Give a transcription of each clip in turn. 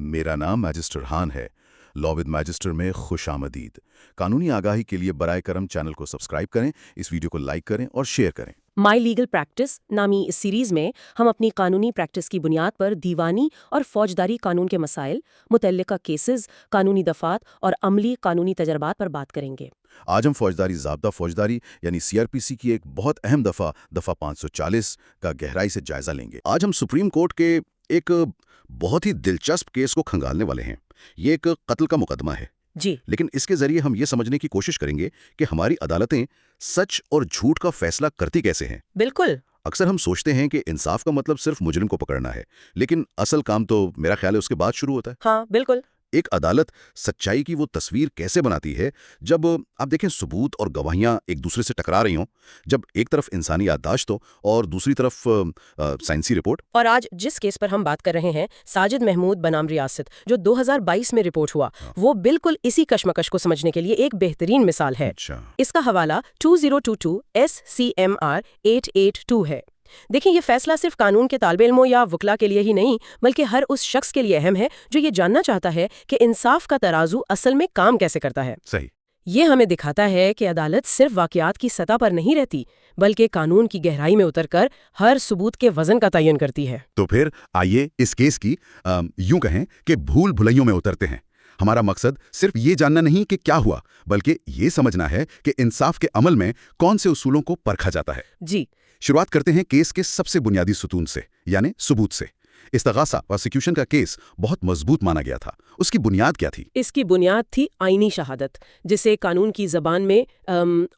मेरा नाम मैजिस्टर हान है। लॉ विद मैजिस्टर में खुश आमदीद। कानूनी आगाही के लिए बराए करम चैनल को सब्सक्राइब करें, इस वीडियो को लाइक करें और शेयर करें। माई लीगल प्रैक्टिस नामी इस सीरीज में हम अपनी कानूनी प्रैक्टिस की बुनियाद पर दीवानी और फौजदारी कानून के मसाइल, मुतल्लिका केसेस, कानूनी दफात और अमली कानूनी तजर्बात पर बात करेंगे। आज हम फौजदारी ज़ाब्ता फौजदारी यानी सीआरपीसी की एक बहुत अहम दफ़ा 540 का गहराई से जायजा लेंगे। आज हम सुप्रीम कोर्ट के एक बहुत ही दिलचस्प केस को खंगालने वाले हैं। ये एक कत्ल का मुकदमा है जी, लेकिन इसके जरिए हम ये समझने की कोशिश करेंगे कि हमारी अदालतें सच और झूठ का फैसला करती कैसे हैं। बिल्कुल। अक्सर हम सोचते हैं कि इंसाफ का मतलब सिर्फ मुजरिम को पकड़ना है, लेकिन असल काम तो मेरा ख्याल है उसके बाद शुरू होता है। हाँ, बिल्कुल। एक अदालत सच्चाई की वो तस्वीर कैसे बनाती है जब आप देखें सबूत और गवाहियां एक दूसरे से टकरा रही हों, जब एक तरफ इंसानी याददाश्त हो और दूसरी तरफ साइंसी रिपोर्ट। और आज जिस केस पर हम बात कर रहे हैं, साजिद महमूद बनाम रियासत, जो 2022 में रिपोर्ट हुआ, वो बिल्कुल इसी कशमकश को समझने के लिए एक बेहतरीन मिसाल है। अच्छा, इसका हवाला 2022 SCMR 882 है। देखिए, ये फैसला सिर्फ कानून के तालिब इल्मों या वकला के लिए ही नहीं, बल्कि हर उस शख्स के लिए अहम है जो ये जानना चाहता है कि इंसाफ का तराजू असल में काम कैसे करता है। सही। ये हमें दिखाता है कि अदालत सिर्फ वाकयात की सतह पर नहीं रहती, बल्कि कानून की गहराई में उतरकर हर सबूत के वजन का तयन करती है। तो फिर आइए इस केस की यूं कहें कि भूल भुलैयों में उतरते हैं। हमारा मकसद सिर्फ ये जानना नहीं कि क्या हुआ, बल्कि ये समझना है कि इंसाफ के अमल में कौन से उसूलों को परखा जाता है। जी, शुरुआत करते हैं केस के सबसे बुनियादी सुतून से, यानी सबूत से। इस्तगासा प्रोसिक्यूशन का केस बहुत मजबूत माना गया था। उसकी बुनियाद क्या थी? इसकी बुनियाद थी आईनी शहादत, जिसे कानून की जबान में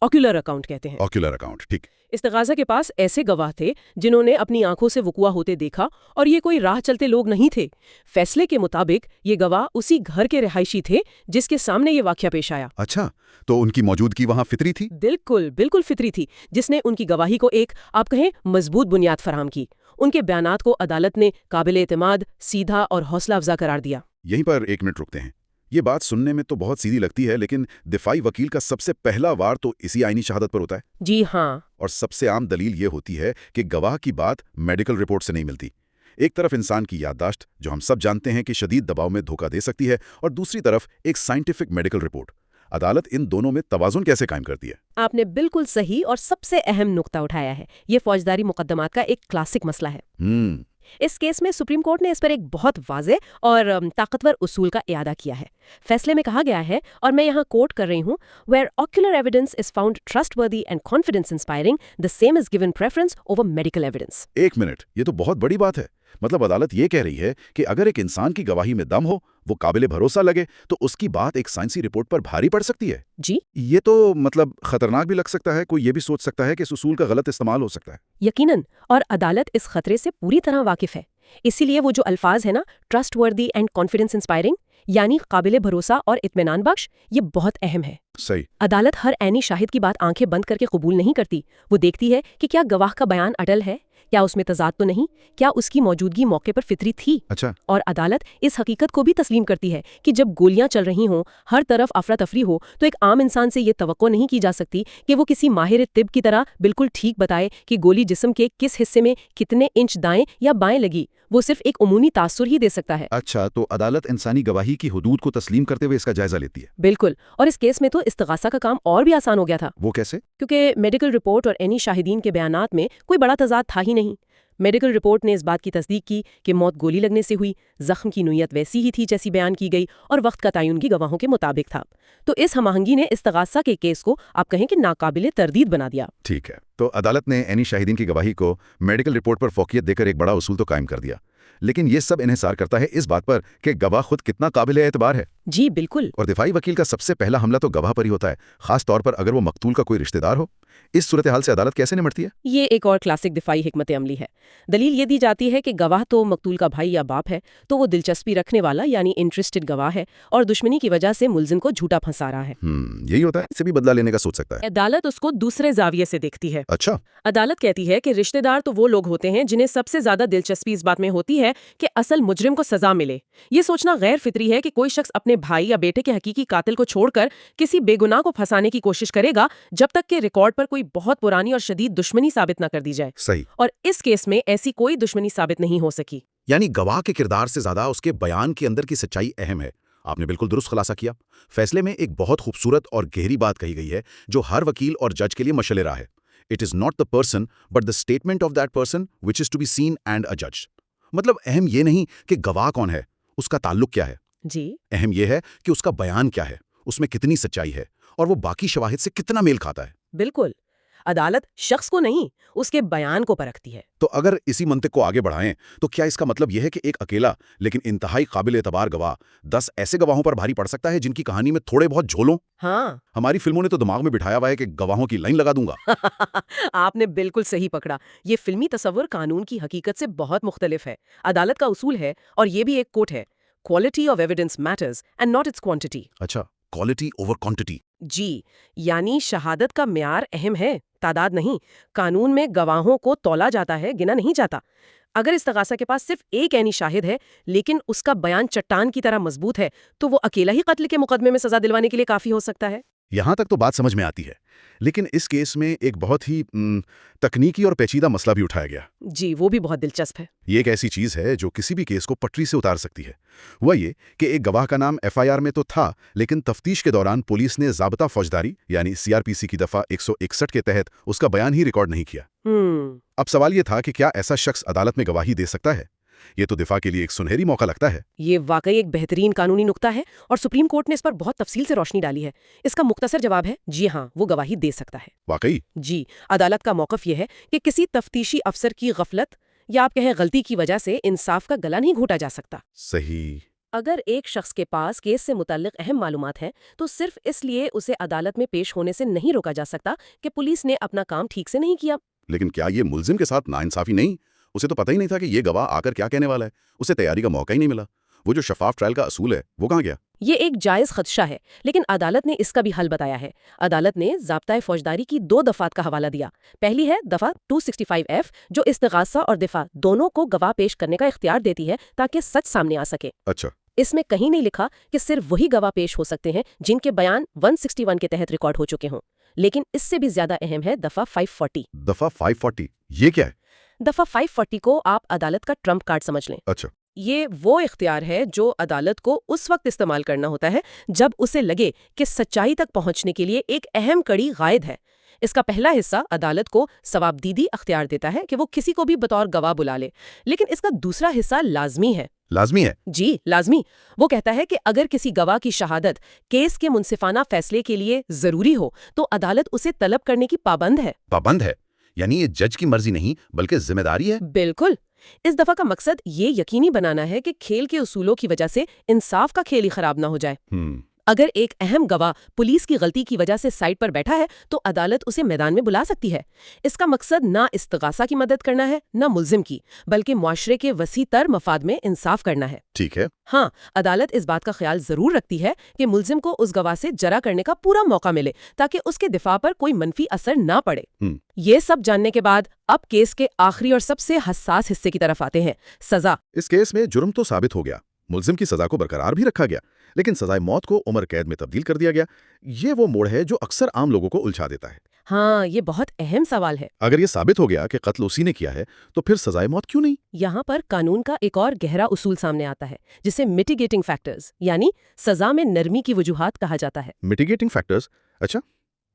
ऑक्यूलर अकाउंट कहते हैं। ऑक्यूलर अकाउंट, ठीक। इस्तगासा के पास ऐसे गवाह थे जिन्होंने अपनी आंखों से वकुआ होते देखा, और ये कोई राह चलते लोग नहीं थे। फैसले के मुताबिक ये गवाह उसी घर के रिहायशी थे जिसके सामने ये वाकया पेश आया। अच्छा, तो उनकी मौजूदगी वहां फितरी थी? बिल्कुल बिल्कुल फितरी थी, जिसने उनकी गवाही को एक, आप कहें, मजबूत बुनियाद फराहम की। उनके बयानात को अदालत ने काबिल एतमाद, सीधा और हौसला अफजा करार दिया। यहीं पर एक मिनट रुकते हैं। ये बात सुनने में तो बहुत सीधी लगती है, लेकिन दिफाई वकील का सबसे पहला वार तो इसी आईनी शहादत पर होता है। जी हाँ। और सबसे आम दलील ये होती है कि गवाह की बात मेडिकल रिपोर्ट से नहीं मिलती। एक तरफ इंसान की याददाश्त, जो हम सब जानते हैं कि शदीद दबाव में धोखा दे सकती है, और दूसरी तरफ एक साइंटिफिक मेडिकल रिपोर्ट। अदालत इन दोनों में तवाज़ुन कैसे कायम करती है? आपने बिल्कुल सही और सबसे अहम नुक्ता उठाया है। ये फौजदारी मुकदमात का एक क्लासिक मसला है। इस केस में सुप्रीम कोर्ट ने इस पर एक बहुत वाज़ेह और ताकतवर उसूल का इयादा किया है। फैसले में कहा गया है, और मैं यहाँ कोट कर रही हूँ, where ocular evidence is found trustworthy and confidence inspiring, the same is given preference over medical evidence. एक मिनट, ये तो बहुत बड़ी बात है। मतलब अदालत ये कह रही है कि अगर एक इंसान की गवाही में दम हो, वो काबिले भरोसा लगे, तो उसकी बात एक साइंसी रिपोर्ट पर भारी पड़ सकती है। जी, ये तो मतलब खतरनाक भी लग सकता है। कोई ये भी सोच सकता है कि इस उसूल का गलत इस्तेमाल हो सकता है। यकीनन, और अदालत इस खतरे से पूरी तरह वाकिफ है। इसीलिए वो जो अल्फाज है ना, ट्रस्टवर्दी एंड कॉन्फिडेंस इंस्पायरिंग, यानी काबिले भरोसा और इत्मीनान बख्श, ये बहुत अहम है। सही। अदालत हर ऐनी शाहिद की बात आंखें बंद करके कबूल नहीं करती। वो देखती है कि क्या गवाह का बयान अटल है, क्या उसमें तजाद तो नहीं, क्या उसकी मौजूदगी मौके पर फितरी थी। अच्छा। और अदालत इस हकीकत को भी तस्लीम करती है कि जब गोलियां चल रही हों, हर तरफ अफरा तफरी हो, तो एक आम इंसान से ये तवक्को नहीं की जा सकती कि वो किसी माहिर तिब की तरह बिल्कुल ठीक बताए कि गोली जिस्म के किस हिस्से में कितने इंच दाएं या बाएं लगी। वो सिर्फ एक उमूमी तासुर ही दे सकता है। अच्छा, तो अदालत इंसानी गवाही की हुदूद को तस्लीम करते हुए इसका जायजा लेती है। बिल्कुल, और इस केस में तो इस्तगासा का काम और भी आसान हो गया था। वो कैसे? क्योंकि मेडिकल रिपोर्ट और एनी शाहिदीन के बयानात में कोई बड़ा तजाद था ही नहीं। मेडिकल रिपोर्ट ने इस बात की तस्दीक की कि मौत गोली लगने से हुई, जख्म की नोयत वैसी ही थी जैसी बयान की गई, और वक्त का तयन की गवाहों के मुताबिक था। तो इस हमआहंगी ने इस्तगासा के केस को, आप कहें, कि नाकाबिले तरदीद बना दिया। ठीक है, तो अदालत ने एनी शाहिदीन की गवाही को मेडिकल रिपोर्ट पर फौकियत देकर एक बड़ा उसूल तो कायम कर दिया, लेकिन ये सब इन्हिसार करता है इस बात पर कि गवाह खुद कितना काबिल एतबार है। जी बिल्कुल। और दिफाई वकील का सबसे पहला हमला तो गवाह पर ही होता है, खास तौर पर अगर वो मकतूल का कोई रिश्तेदार हो। इस सूरत हाल से अदालत कैसे निपटती है? ये एक और क्लासिक दिफाई हिकमत अमली है। दलील ये दी जाती है कि गवाह तो मकतूल का भाई या बाप है, तो वो दिलचस्पी रखने वाला यानी इंटरेस्टेड गवाह है, और दुश्मनी की वजह से मुलजिम को झूठा फंसा रहा है। यही होता है, इससे भी बदला लेने का सोच सकता है। अदालत उसको दूसरे जाविये से देखती है। अच्छा। अदालत कहती है कि रिश्तेदार तो वो लोग होते हैं जिन्हें सबसे ज्यादा दिलचस्पी इस बात में होती है कि असल मुजरिम को सजा मिले। ये सोचना गैर फितरी है कि कोई शख्स अपने भाई या बेटे के हकीकी कातिल को छोड़कर किसी बेगुनाह को फंसाने की कोशिश करेगा, जब तक कि रिकॉर्ड पर कोई बहुत पुरानी और शदीद दुश्मनी साबित न कर दी जाए। सही। और इस केस में ऐसी कोई दुश्मनी साबित नहीं हो सकी। یعنی گواہ کے کردار سے زیادہ اس کے بیان کے اندر کی سچائی اہم ہے۔ آپ نے بالکل درست خلاصہ کیا۔ فیصلے میں ایک بہت خوبصورت اور گہری بات کہی گئی ہے جو ہر وکیل اور جج کے لیے مشعل راہ ہے۔ It is not the person but the statement of that person which is to be seen and a جج۔ مطلب اہم یہ نہیں کہ گواہ کون ہے، اس کا تعلق کیا ہے، جی اہم یہ ہے کہ اس کا بیان کیا ہے، اس میں کتنی سچائی ہے اور وہ باقی شواہد سے کتنا میل کھاتا ہے۔ بالکل، عدالت شخص کو نہیں، اس کے بیان کو پرکھتی ہے۔ تو اگر اسی منطق کو آگے بڑھائیں تو کیا اس کا مطلب یہ ہے کہ ایک اکیلا لیکن انتہائی قابل اعتبار گواہ 10 ایسے گواہوں پر بھاری پڑ سکتا ہے جن کی کہانی میں تھوڑے بہت جھول ہوں؟ ہاں ہماری فلموں نے تو دماغ میں بٹھایا ہوا ہے کہ گواہوں کی لائن لگا دوں گا۔ آپ نے بالکل صحیح پکڑا۔ یہ فلمی تصور قانون کی حقیقت سے بہت مختلف ہے۔ عدالت کا اصول ہے، اور یہ بھی ایک کوٹ ہے، quality of evidence matters and not its quantity. اچھا، کوالٹی اوور کوانٹٹی۔ جی، یعنی شہادت کا معیار اہم ہے، تعداد نہیں۔ قانون میں گواہوں کو تولا جاتا ہے، گنا نہیں جاتا۔ اگر استغاثہ کے پاس صرف ایک عینی شاہد ہے لیکن اس کا بیان چٹان کی طرح مضبوط ہے تو وہ اکیلا ہی قتل کے مقدمے میں سزا دلوانے کے لیے کافی ہو سکتا ہے۔ یہاں تک تو بات سمجھ میں آتی ہے، لیکن اس کیس میں ایک بہت ہی تکنیکی اور پیچیدہ مسئلہ بھی اٹھایا گیا۔ جی، وہ بھی بہت دلچسپ ہے۔ یہ ایک ایسی چیز ہے جو کسی بھی کیس کو پٹری سے اتار سکتی ہے۔ وہ یہ کہ ایک گواہ کا نام FIR میں تو تھا، لیکن تفتیش کے دوران پولیس نے ضابطہ فوجداری یعنی CRPC کی دفعہ 161 کے تحت اس کا بیان ہی ریکارڈ نہیں کیا۔ اب سوال یہ تھا کہ کیا ایسا شخص عدالت میں گواہی دے سکتا ہے؟ یہ تو دفاع کے لیے ایک سنہری موقع لگتا ہے۔ یہ واقعی ایک بہترین قانونی نقطہ ہے اور سپریم کورٹ نے اس پر بہت تفصیل سے روشنی ڈالی ہے۔ اس کا مختصر جواب ہے جی ہاں، وہ گواہی دے سکتا ہے۔ واقعی؟ جی، عدالت کا موقف یہ ہے کہ کسی تفتیشی افسر کی غفلت یا آپ کہیں غلطی کی وجہ سے انصاف کا گلا نہیں گھونٹا جا سکتا۔ صحیح۔ اگر ایک شخص کے پاس کیس سے متعلق اہم معلومات ہیں تو صرف اس لیے اسے عدالت میں پیش ہونے سے نہیں روکا جا سکتا کہ پولیس نے اپنا کام ٹھیک سے نہیں کیا۔ لیکن کیا یہ ملزم کے ساتھ ناانصافی نہیں؟ اسے تو پتہ ہی نہیں تھا کہ یہ گواہ آ کر کیا کہنے والا ہے، اسے تیاری کا موقع ہی نہیں ملا۔ وہ جو شفاف ٹرائل کا اصول ہے وہ کہاں گیا؟ یہ ایک جائز خدشہ ہے، لیکن عدالت نے اس کا بھی حل بتایا ہے۔ عدالت نے ضابطۂ فوجداری کی 2 دفعات کا حوالہ دیا۔ پہلی ہے دفعہ 265F جو استغاثہ اور دفاع دونوں کو گواہ پیش کرنے کا اختیار دیتی ہے تاکہ سچ سامنے آ سکے۔ اچھا، اس میں کہیں نہیں لکھا کہ صرف وہی گواہ پیش ہو سکتے ہیں جن کے بیان 161 کے تحت ریکارڈ ہو چکے ہوں، لیکن اس سے بھی زیادہ اہم ہے دفعہ 540۔ دفعہ 540 یہ کیا ہے؟ دفعہ 540 کو آپ عدالت کا ٹرمپ کارڈ سمجھ لیں۔ اچھا، یہ وہ اختیار ہے جو عدالت کو اس وقت استعمال کرنا ہوتا ہے جب اسے لگے کہ سچائی تک پہنچنے کے لیے ایک اہم کڑی غائب ہے۔ اس کا پہلا حصہ عدالت کو ثوابدیدی اختیار دیتا ہے کہ وہ کسی کو بھی بطور گواہ بلا لے، لیکن اس کا دوسرا حصہ لازمی ہے۔ لازمی ہے؟ جی، لازمی۔ وہ کہتا ہے کہ اگر کسی گواہ کی شہادت کیس کے منصفانہ فیصلے کے لیے ضروری ہو تو عدالت اسے طلب کرنے کی پابند ہے۔ پابند ہے؟ یعنی یہ جج کی مرضی نہیں بلکہ ذمہ داری ہے؟ بالکل۔ اس دفعہ کا مقصد یہ یقینی بنانا ہے کہ کھیل کے اصولوں کی وجہ سے انصاف کا کھیل ہی خراب نہ ہو جائے۔ اگر ایک اہم گواہ پولیس کی غلطی کی وجہ سے سائٹ پر بیٹھا ہے تو عدالت اسے میدان میں بلا سکتی ہے۔ اس کا مقصد نہ استغاثہ کی مدد کرنا ہے نہ ملزم کی، بلکہ معاشرے کے وسیع تر مفاد میں انصاف کرنا ہے۔ ٹھیک ہے۔ ہاں، عدالت اس بات کا خیال ضرور رکھتی ہے کہ ملزم کو اس گواہ سے جرح کرنے کا پورا موقع ملے تاکہ اس کے دفاع پر کوئی منفی اثر نہ پڑے۔ یہ سب جاننے کے بعد اب کیس کے آخری اور سب سے حساس حصے کی طرف آتے ہیں، سزا۔ اس کیس میں جرم تو ثابت ہو گیا، ملزم کی سزا کو برقرار بھی رکھا گیا، لیکن سزائے موت کو عمر قید میں تبدیل کر دیا گیا۔ یہ وہ موڑ ہے جو اکثر عام لوگوں کو الجھا دیتا ہے۔ ہاں، یہ بہت اہم سوال ہے۔ اگر یہ ثابت ہو گیا کہ قتل اسی نے کیا ہے تو پھر سزائے موت کیوں نہیں؟ یہاں پر قانون کا ایک اور گہرا اصول سامنے آتا ہے جسے میٹیگیٹنگ فیکٹرز یعنی سزا میں نرمی کی وجوہات کہا جاتا ہے۔ Mitigating factors? اچھا۔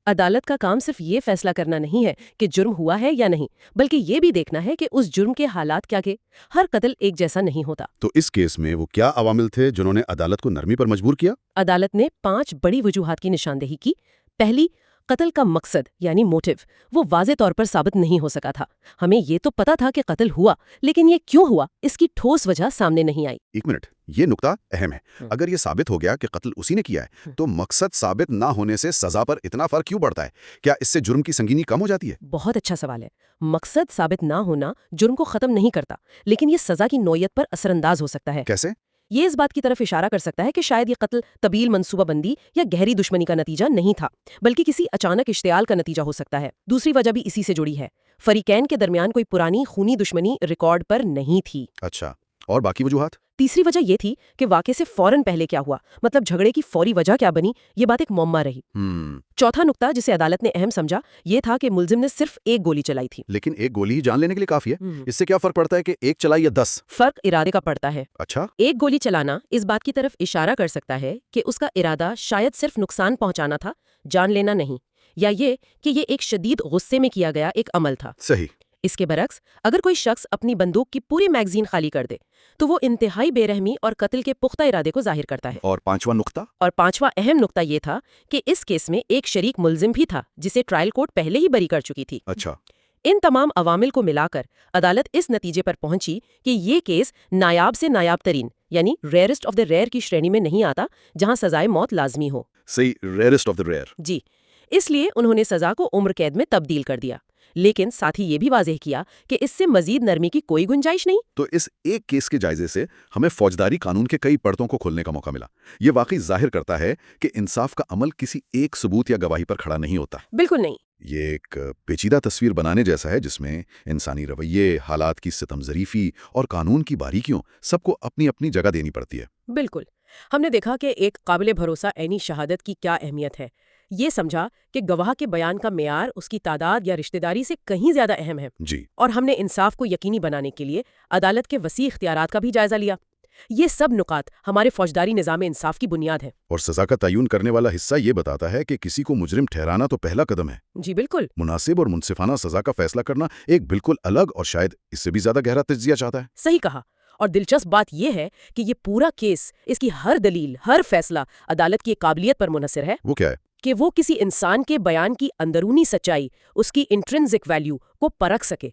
عدالت کا کام صرف یہ فیصلہ کرنا نہیں ہے کہ جرم ہوا ہے یا نہیں، بلکہ یہ بھی دیکھنا ہے کہ اس جرم کے حالات کیا تھے۔ ہر قتل ایک جیسا نہیں ہوتا۔ تو اس کیس میں وہ کیا عوامل تھے جنہوں نے عدالت کو نرمی پر مجبور کیا؟ عدالت نے 5 بڑی وجوہات کی نشاندہی کی۔ پہلی، قتل کا مقصد یعنی موٹو، وہ واضح طور پر ثابت نہیں ہو سکا تھا۔ ہمیں یہ تو پتا تھا کہ قتل ہوا، لیکن یہ کیوں ہوا اس کی ٹھوس وجہ سامنے نہیں آئی۔ ایک منٹ، یہ نقطہ اہم ہے۔ اگر یہ ثابت ہو گیا کہ قتل اسی نے کیا ہے تو مقصد ثابت نہ ہونے سے سزا پر اتنا فرق کیوں پڑتا ہے؟ کیا اس سے جرم کی سنگینی کم ہو جاتی ہے؟ بہت اچھا سوال ہے۔ مقصد ثابت نہ ہونا جرم کو ختم نہیں کرتا، لیکن یہ سزا کی نوعیت پر اثر انداز ہو سکتا ہے۔ کیسے؟ یہ اس بات کی طرف اشارہ کر سکتا ہے کہ شاید یہ قتل طویل منصوبہ بندی یا گہری دشمنی کا نتیجہ نہیں تھا، بلکہ کسی اچانک اشتعال کا نتیجہ ہو سکتا ہے۔ دوسری وجہ بھی اسی سے جڑی ہے، فریقین کے درمیان کوئی پرانی خونی دشمنی ریکارڈ پر نہیں تھی۔ اچھا، اور باقی وجوہات؟ तीसरी वजह ये थी कि वाक़े से फौरन पहले क्या हुआ, मतलब झगड़े की फौरी वजह क्या बनी, ये बात एक मुअम्मा रही। चौथा नुक्ता जिसे अदालत ने अहम समझा ये था कि मुलजिम ने सिर्फ एक गोली चलाई थी। लेकिन एक गोली ही जान लेने के लिए काफी है। इससे क्या फर्क पड़ता है कि एक चलाई या 10? फर्क इरादे का पड़ता है। अच्छा। एक गोली चलाना इस बात की तरफ इशारा कर सकता है कि उसका इरादा शायद सिर्फ नुकसान पहुंचाना था, जान लेना नहीं, या ये कि ये एक शदीद गुस्से में किया गया एक अमल था। सही। इसके बरक्स अगर कोई शख्स अपनी बंदूक की पूरी मैगजीन खाली कर दे तो वो इंतहाई बेरहमी और कत्ल के पुख्ता इरादे को जाहिर करता है। और पांचवा अहम नुक्ता ये था कि इस केस में एक शरीक मुलजिम भी था जिसे ट्रायल कोर्ट पहले ही बरी कर चुकी थी। अच्छा। इन तमाम अवामिल को मिलाकर अदालत इस नतीजे पर पहुंची कि ये केस नायाब से नायाब तरीन यानी रेयरेस्ट ऑफ द रेयर की श्रेणी में नहीं आता, जहां सजाए मौत लाजमी हो। सही, रेयरेस्ट ऑफ द रेयर। जी, इसलिए उन्होंने सजा को उम्र कैद में तब्दील कर दिया, लेकिन साथ ही ये भी वाज़ेह किया कि इससे मजीद नरमी की कोई गुंजाइश नहीं। तो इस एक केस के जायजे से हमें फौजदारी कानून के कई पर्दों को खोलने का मौका मिला। ये वाकई जाहिर करता है कि इंसाफ का अमल किसी एक सबूत या गवाही पर खड़ा नहीं होता। बिल्कुल नहीं। ये एक पेचीदा तस्वीर बनाने जैसा है जिसमें इंसानी रवैये, हालात की सितमज़रीफ़ी और कानून की बारीकियों सबको अपनी अपनी जगह देनी पड़ती है। बिल्कुल। हमने देखा कि एक काबिल भरोसा ऐनी शहादत की क्या अहमियत है, ये समझा कि गवाह के बयान का मेयार उसकी तादाद या रिश्तेदारी से कहीं ज्यादा अहम है। जी। और हमने इंसाफ को यकीनी बनाने के लिए अदालत के वसी इख्तियारात का भी जायजा लिया। ये सब नुकात हमारे फौजदारी निज़ाम इंसाफ की बुनियाद है। और सज़ा का तयन करने वाला हिस्सा ये बताता है कि किसी को मुजरिम ठहराना तो पहला कदम है। जी बिल्कुल। मुनासिब और मुनसिफाना सज़ा का फैसला करना एक बिल्कुल अलग और शायद इससे भी ज्यादा गहरा तज्जिया चाहता है। सही कहा। और दिलचस्प बात यह है कि ये पूरा केस, इसकी हर दलील, हर फैसला अदालत की काबिलियत पर मुनहसर है। वो क्या है? कि वो किसी इंसान के बयान की अंदरूनी सच्चाई, उसकी इंट्रिंसिक वैल्यू को परख सके।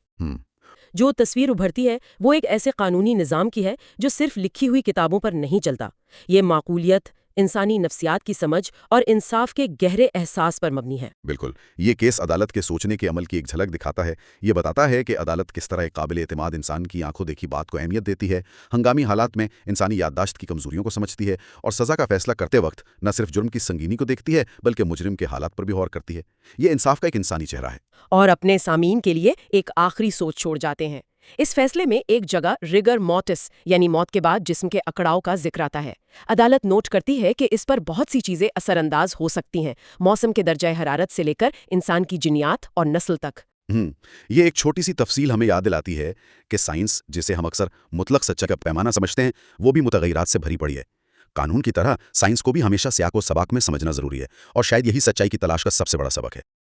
जो तस्वीर उभरती है वो एक ऐसे कानूनी निज़ाम की है जो सिर्फ लिखी हुई किताबों पर नहीं चलता। ये माकूलियत, इंसानी नफ्सियात की समझ और इंसाफ के गहरे एहसास पर मबनी है। बिल्कुल। ये केस अदालत के सोचने के अमल की एक झलक दिखाता है। ये बताता है कि अदालत किस तरह एक काबिल एतमाद इंसान की आंखों देखी बात को अहमियत देती है, हंगामी हालात में इंसानी याददाश्त की कमजोरियों को समझती है और सज़ा का फैसला करते वक्त न सिर्फ जुर्म की संगीनी को देखती है बल्कि मुजरिम के हालात पर भी गौर करती है। ये इंसाफ का एक इंसानी चेहरा है। और अपने सामीन के लिए एक आखिरी सोच छोड़ जाते हैं। इस फैसले में एक जगह रिगर मोर्टिस यानी मौत के बाद जिस्म के अकड़ाव का जिक्र आता है। अदालत नोट करती है कि इस पर बहुत सी चीजें असरअंदाज हो सकती हैं, मौसम के दर्जा हरारत से लेकर इंसान की जिनियात और नस्ल तक। ये एक छोटी सी तफसील हमें याद दिलाती है कि साइंस, जिसे हम अक्सर मुतलक सच्चाई का पैमाना समझते हैं, वो भी मुतग़य्यरात से भरी पड़ी है। कानून की तरह साइंस को भी हमेशा सियाक़ व सबाक़ में समझना ज़रूरी है और शायद यही सच्चाई की तलाश का सबसे बड़ा सबक है।